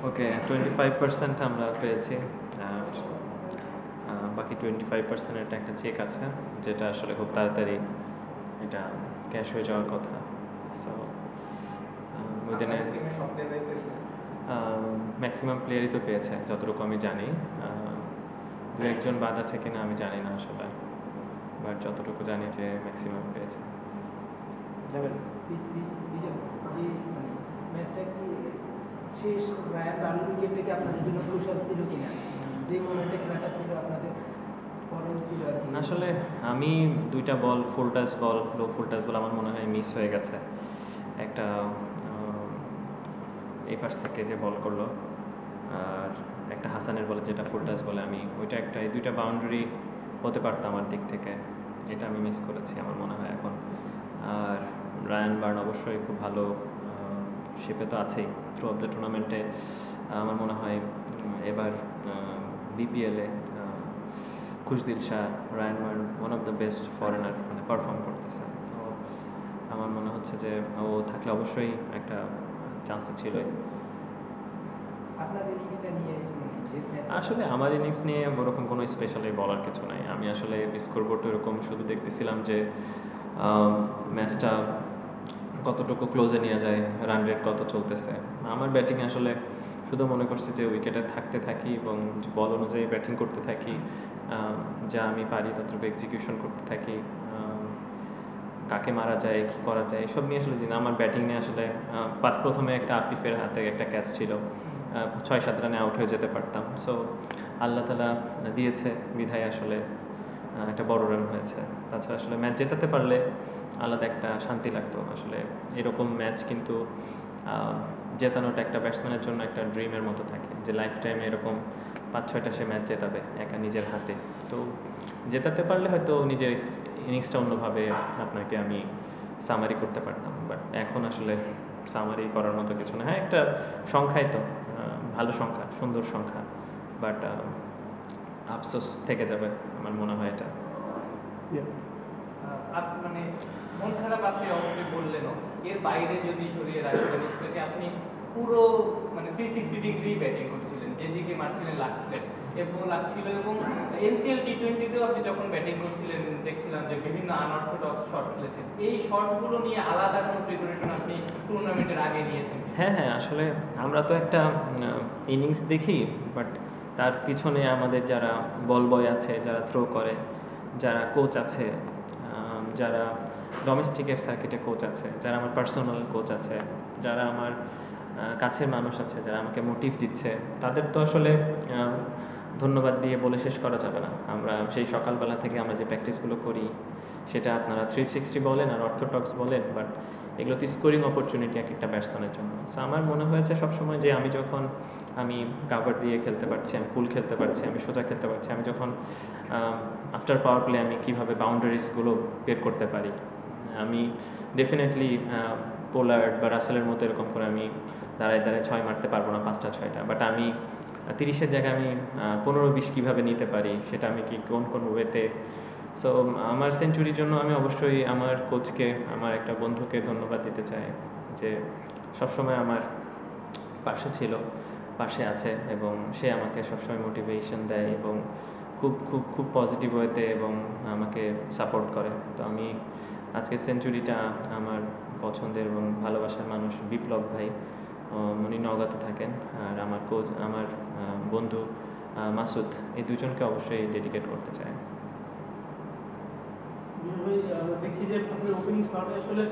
ওকে, 25% আমরা পেয়েছি। আর বাকি 25% একটা চেক আছে, যেটা আসলে খুব তাড়াতাড়ি এটা ক্যাশ হয়ে যাওয়ার কথা। সো উইদিনে ম্যাক্সিমাম প্লেয়ারই তো পেয়েছে যতটুকু আমি জানি। দু একজন বাদ আছে কিনা আমি জানি না আসলে, বাট যতটুকু জানি যে ম্যাক্সিমাম পেয়েছে। শেষ রায়ান বার্নু উইকেট থেকে আপনাদের জন্য ক্রুশাল ছিল কিনা, যে মোমেন্টে খেলাটা ছিল আপনাদের আসলে আমি দুইটা বল, ফুল টাচ বল, লো ফুল টাচ বল আমার মনে হয় মিস হয়ে গেছে। একটা এই পাশ থেকে যে বল করলো, আর একটা হাসানের বলে যেটা ফুল টাচ বলে, আমি ওইটা একটা, এই দুইটা বাউন্ডারি হতে পারতো আমার দিক থেকে, এটা আমি মিস করেছি আমার মনে হয় এখন। আর রায়ান বার্ন অবশ্যই খুব ভালো শেপে তো আছেই থ্রু অফ দ্য টুর্নামেন্টে। আমার মনে হয় এবার বিপিএলে Khushdil Shah, Ryan Burn one of the best foreigner মানে পারফর্ম করতেছে। তো আমার মনে হচ্ছে যে ও থাকলে অবশ্যই একটা চান্স তো ছিলই। আসলে আমার ইনিংস নিয়ে ওরকম কোনো স্পেশালি বলার কিছু নাই। আমি আসলে স্কোরবোর্ড এরকম শুধু দেখতেছিলাম যে ম্যাচটা কতটুকু ক্লোজে নিয়ে যায়, রান রেট কত চলতেছে। আমার ব্যাটিং আসলে শুধু মনে করছি যে উইকেটে থাকতে থাকি এবং বল অনুযায়ী ব্যাটিং করতে থাকি, যা আমি পারি ততটুকু এক্সিকিউশন করতে থাকি, কাকে মারা যায়, কী করা যায় এসব নিয়ে আসলে আমার ব্যাটিং নিয়ে আসলে প্রথমে একটা আফিফের হাতে একটা ক্যাচ ছিল, 6-7 রানে আউট হয়ে যেতে পারতাম। সো আল্লাহ তালা দিয়েছে বিধায় আসলে একটা বড় রান হয়েছে। তাছাড়া আসলে ম্যাচ জেতাতে পারলে আলাদা একটা শান্তি লাগতো। আসলে এরকম ম্যাচ কিন্তু জেতানোটা একটা ব্যাটসম্যানের জন্য একটা ড্রিমের মতো থাকে, যে লাইফ টাইমে এরকম 5-6টা সে ম্যাচ জেতাবে একা নিজের হাতে। তো জেতাতে পারলে হয়তো নিজের ইনিংসটা অন্যভাবে আপনাকে আমি সামারি করতে পারতাম, বাট এখন আসলে সামারি করার মতো কিছু না। হ্যাঁ, একটা সংখ্যাই তো, ভালো সংখ্যা, সুন্দর সংখ্যা, বাট আফসোস থেকে যাবে আমার মনে হয় এটা। মানে মন খারাপ আছে অবশ্যই বললেনও, এর বাইরে যদি সরিয়ে রাখতেন এটাকে, আপনি পুরো মানে 360 ডিগ্রি ব্যাটিং করছিলেন, যেদিকে মারছিলেন লাগছিলেন এবং এনসিএল টি20তেও আপনি যখন ব্যাটিং করছিলেন দেখছিলাম যে বিভিন্ন আনঅর্থোডক্স শট খেলেছেন। এই শটগুলো নিয়ে আলাদা কোনো প্রিপারেশন আপনি টুর্নামেন্টের আগে নিয়েছেন? হ্যাঁ, আসলে আমরা তো একটা ইনিংস দেখি, বাট তার পিছনে আমাদের যারা বল বয় আছে, যারা থ্রো করে, যারা কোচ আছে, যারা ডোমেস্টিকের সার্কিটে কোচ আছে, যারা আমার পার্সোনাল কোচ আছে, যারা আমার কাছের মানুষ আছে, যারা আমাকে মোটিভ দিচ্ছে, তাদের তো আসলে ধন্যবাদ দিয়ে বলে শেষ করা যাবে না। আমরা সেই সকালবেলা থেকে আমরা যে প্র্যাকটিসগুলো করি, সেটা আপনারা 360 বলেন আর অর্থোডক্স বলেন, বাট এগুলো তো স্কোরিং অপরচুনিটি এক একটা ব্যাটসম্যানের জন্য। সো আমার মনে হয়েছে সবসময় যে আমি যখন কাভার দিয়ে খেলতে পারছি, আমি পুল খেলতে পারছি, আমি সোজা খেলতে পারছি, আমি যখন আফটার পাওয়ার প্লে আমি কীভাবে বাউন্ডারিজগুলো বের করতে পারি, আমি ডেফিনেটলি পোলার্ড বা রাসেলের মতো এরকম করে আমি দাঁড়ায় 6 মারতে পারবো না, 5টা 6টা, বাট আমি 30-এর জায়গায় আমি 15-20 কীভাবে নিতে পারি, সেটা আমি কি কোন ওয়েতে। সো আমার সেঞ্চুরির জন্য আমি অবশ্যই আমার কোচকে, আমার একটা বন্ধুকে ধন্যবাদ দিতে চাই, যে সবসময় আমার পাশে ছিল, পাশে আছে, এবং সে আমাকে সবসময় মোটিভেশন দেয় এবং খুব খুব খুব পজিটিভ ওয়েতে এবং আমাকে সাপোর্ট করে। তো আমি আজকে সেঞ্চুরিটা আমার পছন্দের এবং ভালোবাসার মানুষ বিপ্লব ভাই, উনি নওগাঁতে থাকেন, আর আমার কোচ, আমার বন্ধু মাসুদ, এই দুজনকে অবশ্যই ডেডিকেট করতে চাই। দেখছি যে আপনাদের ওপেনিং স্লটে আসলে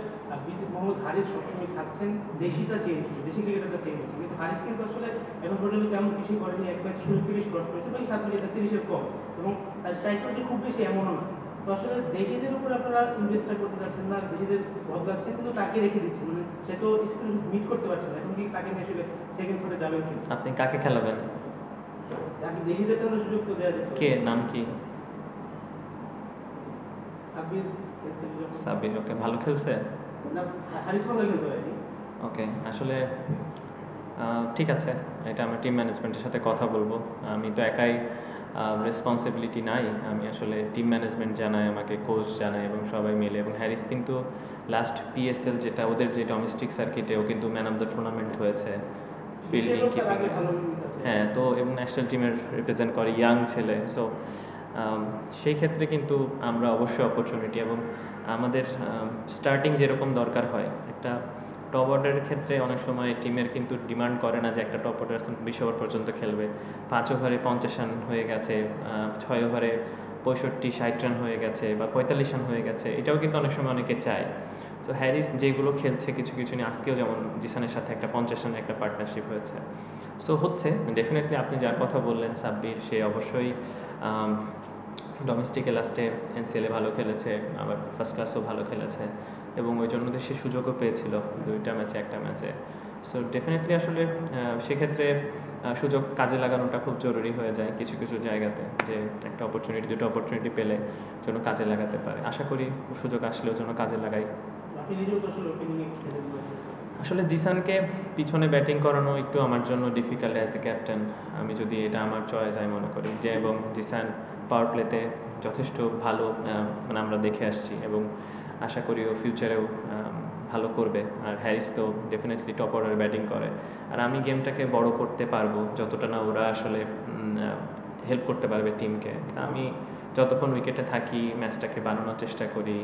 মোহাম্মদ হারিস সবসময় থাকছেন, দেশিটা চেঞ্জ হচ্ছে, দেশি ক্রিকেটারটা চেঞ্জ হচ্ছে, কিন্তু হারিস কিন্তু আসলে এখন পর্যন্ত তেমন কিছুই করেনি। এক ম্যাচে 30 ক্রস করেছে, বা 7 উইকেটে 30-এর কম, এবং তার স্ট্রাইক রেটে খুব বেশি এমনও না। তো আসলে দেশিদের উপর আপনারা ইনভেস্টটা করতে চাচ্ছেন না, দেশিদের বদলাচ্ছেন, কিন্তু তাকে রেখে দিচ্ছেন, মানে সে তো এক্সপিরিয়েন্স মিট করতে পারছে না। এখন কি তাকে নিয়ে আসলে সেকেন্ড থ্রোতে যাবেন কি? আপনি কাকে খেলাবেন? আপনি দেশিদের তো সুযোগ তো দেওয়া যেত। কে, নাম কি? সাব্বির। ওকে, ভালো খেলছে? ওকে, আসলে ঠিক আছে, এটা আমরা টিম ম্যানেজমেন্টের সাথে কথা বলবো। আমি তো একাই রেসপন্সিবিলিটি নাই, আমি আসলে টিম ম্যানেজমেন্ট জানাই, আমাকে কোচ জানায় এবং সবাই মিলে। এবং হ্যারিস কিন্তু লাস্ট পিএসএল যেটা ওদের যে ডোমেস্টিক সার্কিটে, ও কিন্তু ম্যান অফ দ্য টুর্নামেন্ট হয়েছে, ফিল্ডিং, আগে কিপিং। ভালো innings আছে। হ্যাঁ, তো এবং ন্যাশনাল টিমের রিপ্রেজেন্ট করে, ইয়াং ছেলে। সো সেই ক্ষেত্রে কিন্তু আমরা অবশ্যই অপরচুনিটি, এবং আমাদের স্টার্টিং যেরকম দরকার হয়, একটা টপ অর্ডারের ক্ষেত্রে অনেক সময় টিমের কিন্তু ডিমান্ড করে না যে একটা টপ অর্ডার 20 ওভার পর্যন্ত খেলবে। 5 ওভারে 50 রান হয়ে গেছে, 6 ওভারে 65-60 রান হয়ে গেছে, বা 45 রান হয়ে গেছে, এটাও কিন্তু অনেক সময় অনেকে চায়। সো হ্যারিস যেগুলো খেলছে কিছু কিছু নিয়ে, আজকেও যেমন জিসানের সাথে একটা 50 রানের একটা পার্টনারশিপ হয়েছে। সো হচ্ছে ডেফিনেটলি আপনি যার কথা বললেন সাব্বির, সে অবশ্যই ডোমেস্টিকে লাস্টে এনসিএলে ভালো খেলেছে, আবার ফার্স্ট ক্লাসও ভালো খেলেছে, এবং ওই জন্য সে সুযোগও পেয়েছিল 2টা ম্যাচে, একটা ম্যাচে। সো ডেফিনেটলি আসলে সেক্ষেত্রে সুযোগ কাজে লাগানোটা খুব জরুরি হয়ে যায় কিছু কিছু জায়গাতে, যে একটা অপরচুনিটি, 2টা অপরচুনিটি পেলে যেন কাজে লাগাতে পারে। আশা করি সুযোগ আসলেও যেন কাজে লাগাই। আপনি নিজেও তো আসলে ওপেনিংয়ে খেলেন। আসলে জিসানকে পিছনে ব্যাটিং করানো একটু আমার জন্য ডিফিকাল্ট অ্যাজ এ ক্যাপ্টেন। আমি যদি এটা আমার চয়েস আমি মনে করি যে, এবং জিসান পাওয়ার প্লেতে যথেষ্ট ভালো মানে আমরা দেখে আসছি, এবং আশা করি ও ফিউচারেও ভালো করবে। আর হ্যারিস তো ডেফিনেটলি টপ অর্ডারে ব্যাটিং করে। আর আমি গেমটাকে বড় করতে পারবো যতটা না ওরা আসলে হেল্প করতে পারবে টিমকে। তা আমি যতক্ষণ উইকেটে থাকি ম্যাচটাকে বানানোর চেষ্টা করি,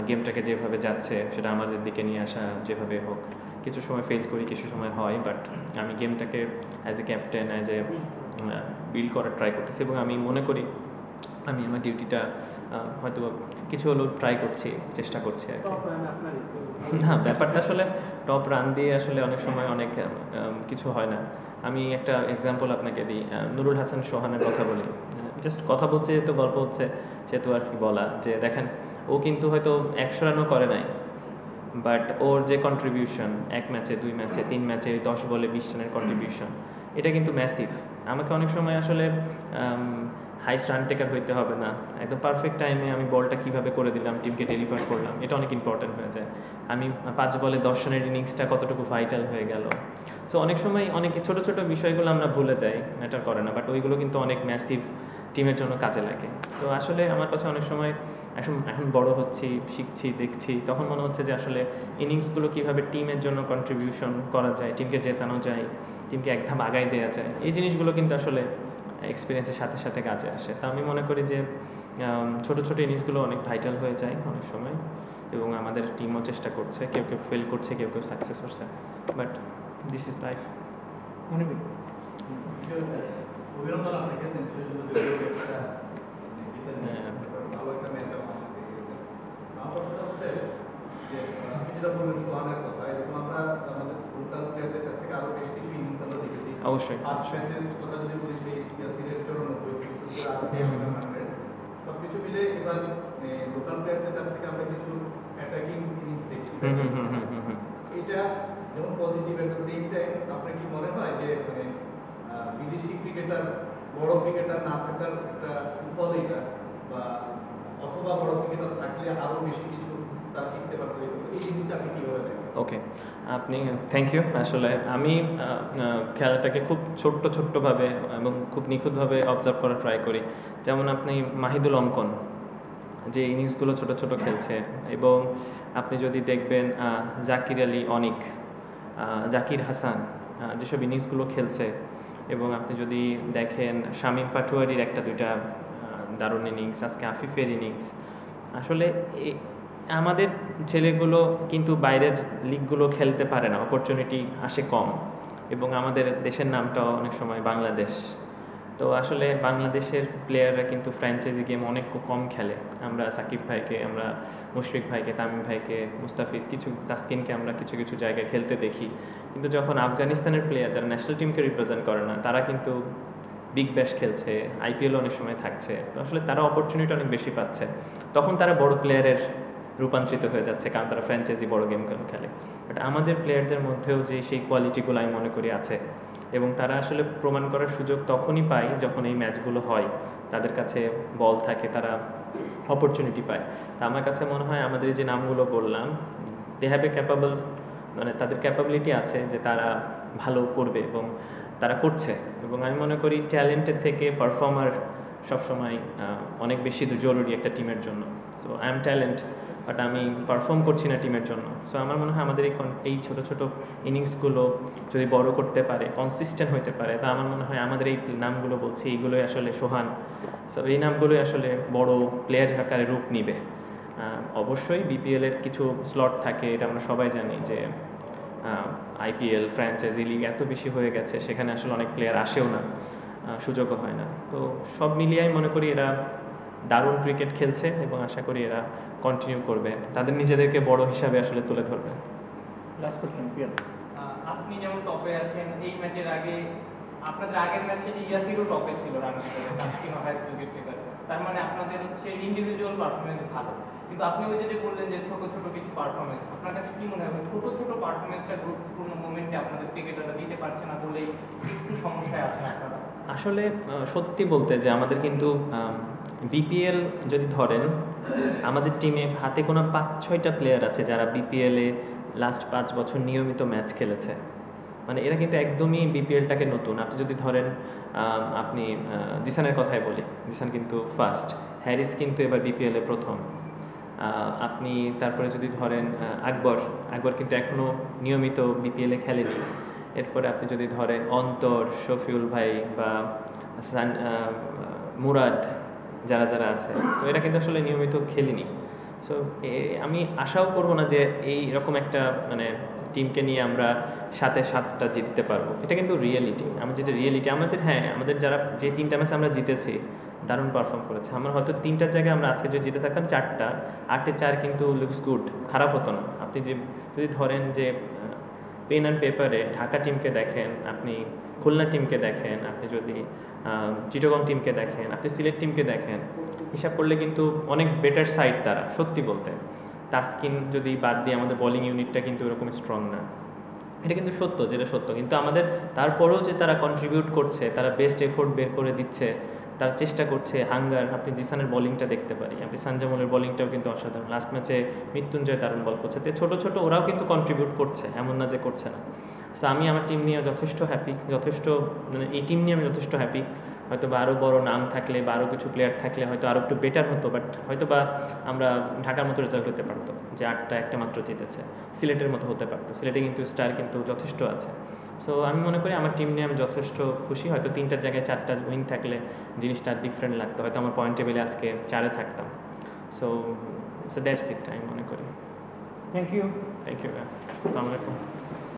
গেমটাকে যেভাবে যাচ্ছে সেটা আমাদের দিকে নিয়ে আসা যেভাবে হোক। কিছু সময় ফেল করি, কিছু সময় হয়, বাট আমি গেমটাকে as a captain, as a build করার ট্রাই করতেছি, এবং আমি মনে করি আমি আমার ডিউটিটা হয়তো কিছু হলেও ট্রাই করছি, চেষ্টা করছি আর কি। টপ রান আপনার না, ব্যাপারটা আসলে টপ রান দিয়ে আসলে অনেক সময় অনেক কিছু হয় না। আমি একটা এক্সাম্পল আপনাকে দিই, নুরুল হাসান সোহানের কথা বলি। জাস্ট কথা বলছে, যেহেতু গল্প হচ্ছে সেহেতু আর কি বলা, যে দেখেন ও কিন্তু হয়তো 100 রানও করে নাই, বাট ওর যে কন্ট্রিবিউশন 1 ম্যাচে, 2 ম্যাচে, 3 ম্যাচে 10 বলে 20 রানের কন্ট্রিবিউশন, এটা কিন্তু ম্যাসিভ। আমাকে অনেক সময় আসলে হাইস্ট রান টেকার হইতে হবে না, একদম পারফেক্ট টাইমে আমি বলটা কীভাবে করে দিলাম, টিমকে ডেলিভার করলাম, এটা অনেক ইম্পর্ট্যান্ট হয়ে যায়। আমি 5 বলে 10 রানের ইনিংসটা কতটুকু ভাইটাল হয়ে গেল। সো অনেক সময় অনেক ছোটো ছোটো বিষয়গুলো আমরা ভুলে যাই, ম্যাটার করে না, বাট ওইগুলো কিন্তু অনেক ম্যাসিভ টিমের জন্য কাজে লাগে। তো আসলে আমার কাছে অনেক সময় এখন বড় হচ্ছি, শিখছি, দেখছি, তখন মনে হচ্ছে যে আসলে ইনিংসগুলো কীভাবে টিমের জন্য কন্ট্রিবিউশন করা যায়, টিমকে জেতানো যায়, টিমকে এক ধাপ আগায় দেওয়া যায়, এই জিনিসগুলো কিন্তু আসলে এক্সপিরিয়েন্সের সাথে সাথে কাজে আসে। তা আমি মনে করি যে ছোটো ছোটো ইনিংসগুলো অনেক ভাইটাল হয়ে যায় অনেক সময়, এবং আমাদের টিমও চেষ্টা করছে, কেউ কেউ ফেল করছে, কেউ কেউ সাকসেস হচ্ছে, বাট দিস ইজ লাইফ। মনে করি অভিনন্দন আপনাকে সেঞ্চুরির জন্য, ভালো একটা ম্যাচ আমার প্রশ্নটা হচ্ছে যে আপনি যেটা বললেন সোহানের কথা, এরকম আমরা আমাদের লোকাল প্লেয়ারদের কাছ থেকে আরো বেশ কিছু ইনিংস আমরা দেখেছি। অবশ্যই। ফার্স্ট ম্যাচের কথা যদি বলি, সেই সিরিজ 94 থেকে শুরু করে আজকে 100, সবকিছু মিলে এবার লোকাল প্লেয়ারদের কাছ থেকে আমরা কিছু অ্যাটাকিং ইনিংস দেখছি। এটা যেমন positive, at the same time আপনার কি মনে হয় যে মানে বিদেশি ক্রিকেটার, বড় ক্রিকেটার না থাকার একটা সুফল এটা, বা অথবা বড় ক্রিকেটার থাকলে আরো বেশি কিছু তারা শিখতে পারবে, এই জিনিসটা আপনি কিভাবে দেখেন? ওকে, আপনি থ্যাংক ইউ। আসলে আমি খেলাটাকে খুব ছোট্টভাবে এবং খুব নিখুঁতভাবে অবজার্ভ করার ট্রাই করি। যেমন আপনি মাহিদুল অঙ্কন যে ইনিংসগুলো ছোট ছোট খেলছে, এবং আপনি যদি দেখবেন জাকির আলী অনিক, জাকির হাসান যেসব ইনিংসগুলো খেলছে, এবং আপনি যদি দেখেন শামীম পাটোয়ারির 1-2টা দারুণ ইনিংস, আজকে আফিফের ইনিংস, আসলে আমাদের ছেলেগুলো কিন্তু বাইরের লিগগুলো খেলতে পারে না, অপরচুনিটি আসে কম, এবং আমাদের দেশের নামটাও অনেক সময় বাংলাদেশ। তো আসলে বাংলাদেশের প্লেয়াররা কিন্তু ফ্র্যাঞ্চাইজি গেম অনেক কম খেলে। আমরা সাকিব ভাইকে, আমরা মুশফিক ভাইকে, তামিম ভাইকে, মুস্তাফিজ, কিছু তাসকিনকে আমরা কিছু কিছু জায়গায় খেলতে দেখি, কিন্তু যখন আফগানিস্তানের প্লেয়ার যারা ন্যাশনাল টিমকে রিপ্রেজেন্ট করে না, তারা কিন্তু বিগ ব্যাশ খেলছে, আইপিএল অনেক সময় থাকছে, তো আসলে তারা অপরচুনিটি অনেক বেশি পাচ্ছে, তখন তারা বড় প্লেয়ারের রূপান্তরিত হয়ে যাচ্ছে, কারণ তারা ফ্র্যাঞ্চাইজি বড় গেমগুলো খেলে। বাট আমাদের প্লেয়ারদের মধ্যেও যে সেই কোয়ালিটিগুলো আমি মনে করি আছে, এবং তারা আসলে প্রমাণ করার সুযোগ তখনই পায় যখন এই ম্যাচগুলো হয়, তাদের কাছে বল থাকে, তারা অপরচুনিটি পায়। তা আমার কাছে মনে হয় আমাদের যে নামগুলো বললাম, দে হ্যাভ এ ক্যাপাবল, মানে তাদের ক্যাপাবিলিটি আছে যে তারা ভালো করবে, এবং তারা করছে। এবং আমি মনে করি ট্যালেন্টের থেকে পারফর্মার সবসময় অনেক বেশি জরুরি একটা টিমের জন্য। So I am talent, but আমি পারফর্ম করছি না টিমের জন্য। সো আমার মনে হয় আমাদের এই ছোটো ছোটো ইনিংসগুলো যদি বড় করতে পারে, কনসিস্টেন্ট হতে পারে, তা আমার মনে হয় আমাদের এই নামগুলো বলছি এইগুলোই আসলে সোহান, সো এই নামগুলোই আসলে বড় প্লেয়ার আকারে রূপ নিবে। অবশ্যই বিপিএলের কিছু স্লট থাকে, এটা আমরা সবাই জানি যে আইপিএল ফ্র্যাঞ্চাইজি লিগ এত বেশি হয়ে গেছে, সেখানে আসলে অনেক প্লেয়ার আসেও না, সুযোগও হয় না। তো সব মিলিয়ে আমি মনে করি এরা দারুণ ক্রিকেট খেলছে এবং আশা করি এরা কন্টিনিউ করবে, তাদের নিজেদেরকে বড় হিসাবে আসলে তুলে ধরবে। Last question Piyal. আপনি যেমন টপে আছেন, এই ম্যাচের আগে আপনাদের আগের ম্যাচে ইয়াসিরও টপে ছিল রান হাইস্ট উইকেট টেকার, তার মানে আপনাদের হচ্ছে ইন্ডিভিজুয়াল পারফরমেন্স ভালো। কিন্তু আপনি ওই যে বললেন যে ছোট ছোট কিছু পারফরমেন্স, আপনার কাছে কি মনে হয় ছোট ছোট পারফরমেন্সটা গুরুত্বপূর্ণ মোমেন্টে আপনাদের ক্রিকেটাররা দিতে পারছে না বলেই একটু সমস্যায় আছেন আপনারা? আসলে সত্যি বলতে যে আমাদের কিন্তু বিপিএল যদি ধরেন, আমাদের টিমে হাতে কোনো 5-6টা প্লেয়ার আছে যারা বিপিএলে লাস্ট 5 বছর নিয়মিত ম্যাচ খেলেছে। মানে এরা কিন্তু একদমই বিপিএলটাকে নতুন। আপনি যদি ধরেন আপনি জিসানের কথাই বলি, জিসান কিন্তু ফার্স্ট, হ্যারিস কিন্তু এবার বিপিএলে প্রথম। আপনি তারপরে যদি ধরেন আকবর কিন্তু এখনও নিয়মিত বিপিএলে খেলেনি। এরপরে আপনি যদি ধরেন অন্তর, শফিউল ভাই বা মুরাদ, যারা যারা আছে, তো এরা কিন্তু আসলে নিয়মিত খেলেনি। সো আমি আশাও করবো না যে এইরকম একটা মানে টিমকে নিয়ে আমরা 7-7টা জিততে পারবো। এটা কিন্তু রিয়েলিটি, আমি যেটা রিয়েলিটি আমাদের, হ্যাঁ আমাদের যারা যে 3টা ম্যাচ আমরা জিতেছি দারুণ পারফর্ম করেছে। আমরা হয়তো 3টার জায়গায় আমরা আজকে যদি জিতে থাকতাম 4টা, 8-4 কিন্তু লুকস গুড, খারাপ হতো না। আপনি যদি ধরেন যে পেন অ্যান্ড পেপারে ঢাকা টিমকে দেখেন, আপনি খুলনা টিমকে দেখেন, আপনি যদি চিটাগং টিমকে দেখেন, আপনি সিলেট টিমকে দেখেন, হিসাব করলে কিন্তু অনেক বেটার সাইড তারা, সত্যি বলতে। তাসকিন যদি বাদ দিয়ে আমাদের বোলিং ইউনিটটা কিন্তু এরকম স্ট্রং না, এটা কিন্তু সত্য, যেটা সত্য। কিন্তু আমাদের তারপরেও যে তারা কন্ট্রিবিউট করছে, তারা বেস্ট এফোর্ট বের করে দিচ্ছে, তারা চেষ্টা করছে, হাঙ্গার। আপনি জিসানের বোলিংটা দেখতে পারি, আপনি সানজামুলের বোলিংটাও কিন্তু অসাধারণ। লাস্ট ম্যাচে মৃত্যুঞ্জয় দারুণ বল করছে। তো ছোটো ছোটো ওরাও কিন্তু কন্ট্রিবিউট করছে, এমন না যে করছে না। সো আমি আমার টিম নিয়ে যথেষ্ট হ্যাপি, মানে এই টিম নিয়ে আমি যথেষ্ট হ্যাপি। হয়তো বা আরও বড় নাম থাকলে বা আরও কিছু প্লেয়ার থাকলে হয়তো আরও একটু বেটার হতো, বাট হয়তো বা আমরা ঢাকার মতো রেজাল্ট হতে পারতো যে 8টা একটা মাত্র জিতেছে, সিলেটের মতো হতে পারতো। সিলেটে কিন্তু স্টার কিন্তু যথেষ্ট আছে। সো আমি মনে করি আমার টিম নিয়ে আমি যথেষ্ট খুশি। হয়তো 3টার জায়গায় 4টা উইন থাকলে জিনিসটা ডিফারেন্ট লাগতো, হয়তো আমার পয়েন্ট টেবিলে আজকে 4-এ থাকতাম। সো দ্যাটস ইট, আমি মনে করি। Thank you. থ্যাংক ইউ, আসসালামু আলাইকুম।